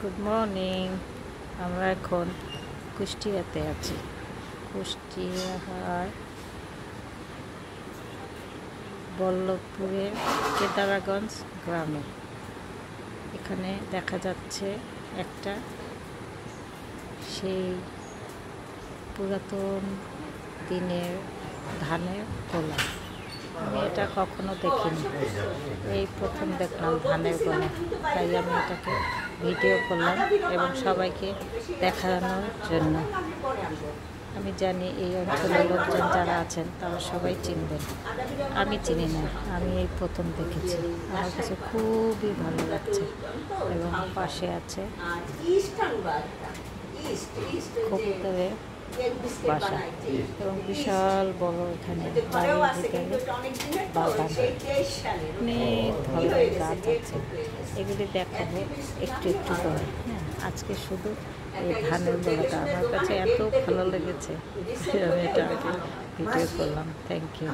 Good morning. আমরা এখন কুষ্টিয়াতে আছি। কুষ্টিয়ার বল্লভপুরের কেদারাগঞ্জ গ্রামে। এখানে দেখা যাচ্ছে একটা সেই পুরাতন দিনের ধানের গোলা। আমি এটা কখনো দেখিনি, এই প্রথম দেখলাম ধানের গোলা। তাই আমি এটাকে ভিডিও করলাম এবং সবাইকে দেখানোর জন্য। আমি জানি এই অঞ্চলের লোকজন যারা আছেন তারা সবাই চিনবেন, আমি চিনি না, আমি এই প্রথম দেখেছি। আমার কাছে খুবই ভালো লাগছে। এবং পাশে আছে খোপতলের বাসা এবং বিশাল বড় এখানে বাড়ির ভিতরে বাগান, অনেক ধরনের গাছ আছে। এগুলি দেখাবো একটু একটু করে। হ্যাঁ, আজকে শুধু এই ধানের গোলাটা আমার কাছে এত ভালো লেগেছে, আমি এটা ভিডিও করলাম। Thank you.